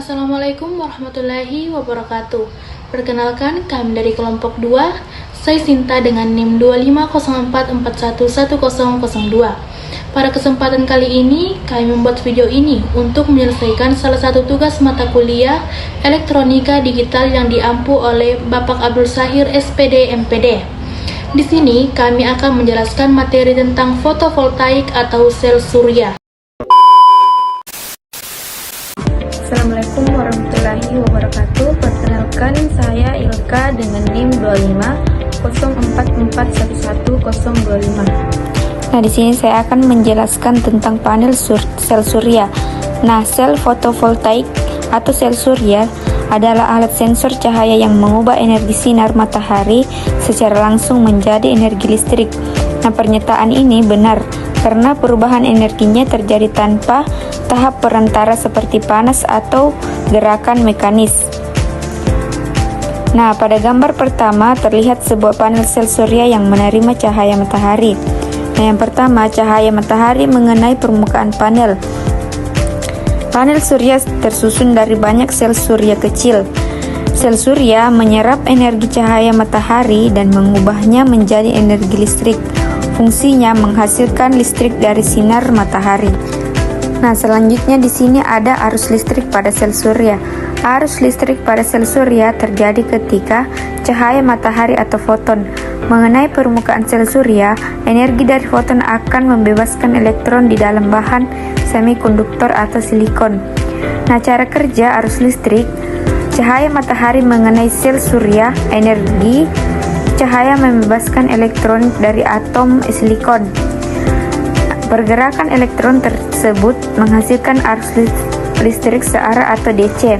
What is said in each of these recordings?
Assalamualaikum warahmatullahi wabarakatuh. Perkenalkan, kami dari kelompok 2. Saya Sinta dengan NIM 2504411002. Pada kesempatan kali ini, kami membuat video ini untuk menyelesaikan salah satu tugas mata kuliah Elektronika Digital yang diampu oleh Bapak Abdul Sahir SPD MPD. Di sini kami akan menjelaskan materi tentang fotovoltaik atau sel surya. Assalamualaikum warahmatullahi wabarakatuh. Perkenalkan, saya Ilka dengan NIM 2504411025. Nah, di sini saya akan menjelaskan tentang panel sel surya. Nah, sel fotovoltaik atau sel surya adalah alat sensor cahaya yang mengubah energi sinar matahari secara langsung menjadi energi listrik. Nah, pernyataan ini benar karena perubahan energinya terjadi tanpa tahap perantara seperti panas atau gerakan mekanis. Nah, pada gambar pertama terlihat sebuah panel sel surya yang menerima cahaya matahari. Nah, yang pertama, cahaya matahari mengenai permukaan panel. Panel surya tersusun dari banyak sel surya kecil. Sel surya menyerap energi cahaya matahari dan mengubahnya menjadi energi listrik. Fungsinya menghasilkan listrik dari sinar matahari. Nah, selanjutnya di sini ada arus listrik pada sel surya. Arus listrik pada sel surya terjadi ketika cahaya matahari atau foton mengenai permukaan sel surya. Energi dari foton akan membebaskan elektron di dalam bahan semikonduktor atau silikon. Nah, cara kerja arus listrik: cahaya matahari mengenai sel surya, energi cahaya membebaskan elektron dari atom silikon. Pergerakan elektron tersebut menghasilkan arus listrik searah atau DC.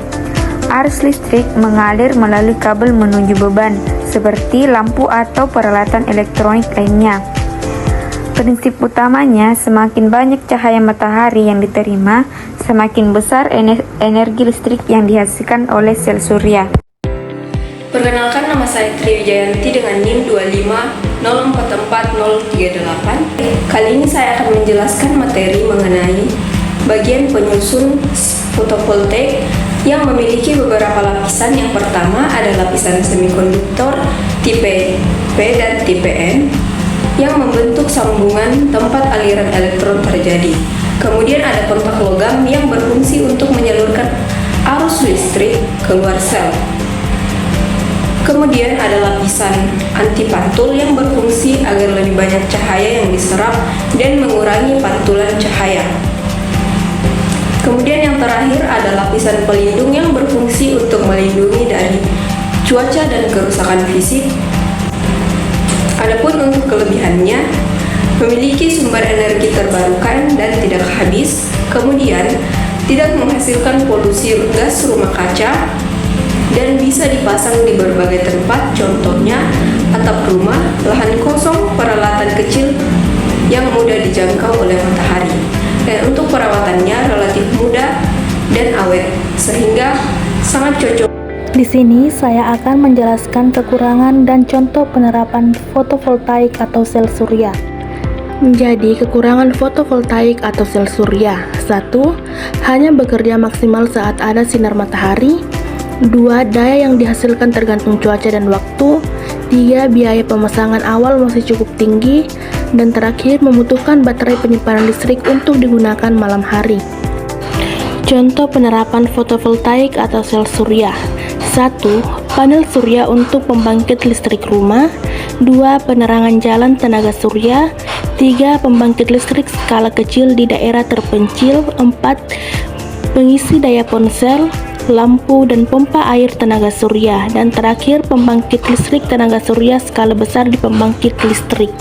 Arus listrik mengalir melalui kabel menuju beban, seperti lampu atau peralatan elektronik lainnya. Prinsip utamanya, semakin banyak cahaya matahari yang diterima, semakin besar energi listrik yang dihasilkan oleh sel surya. Perkenalkan, nama saya Tri Wijayanti dengan NIM 250444038. Kali ini saya akan menjelaskan materi mengenai bagian penyusun fotovoltaik yang memiliki beberapa lapisan. Yang pertama ada lapisan semikonduktor tipe P dan tipe N yang membentuk sambungan tempat aliran elektron terjadi. Kemudian ada kontak logam yang berfungsi untuk menyalurkan arus listrik keluar sel. Kemudian ada lapisan antipantul yang berfungsi agar lebih banyak cahaya yang diserap dan mengurangi pantulan cahaya. Kemudian yang terakhir ada lapisan pelindung yang berfungsi untuk melindungi dari cuaca dan kerusakan fisik. Adapun untuk kelebihannya, memiliki sumber energi terbarukan dan tidak habis, kemudian tidak menghasilkan polusi gas rumah kaca, dan bisa dipasang di berbagai tempat, contohnya atap rumah, lahan kosong, peralatan kecil yang mudah dijangkau oleh matahari. Dan untuk perawatannya relatif mudah dan awet, sehingga sangat cocok. Di sini saya akan menjelaskan kekurangan dan contoh penerapan fotovoltaik atau sel surya. Menjadi kekurangan fotovoltaik atau sel surya: 1. Hanya bekerja maksimal saat ada sinar matahari. 2. Daya yang dihasilkan tergantung cuaca dan waktu. 3. Biaya pemasangan awal masih cukup tinggi. Dan terakhir, membutuhkan baterai penyimpanan listrik untuk digunakan malam hari. Contoh penerapan fotovoltaik atau sel surya: 1. Panel surya untuk pembangkit listrik rumah. 2. Penerangan jalan tenaga surya. 3. Pembangkit listrik skala kecil di daerah terpencil. 4. Pengisi daya ponsel, lampu, dan pompa air tenaga surya. Dan terakhir, pembangkit listrik tenaga surya skala besar di pembangkit listrik.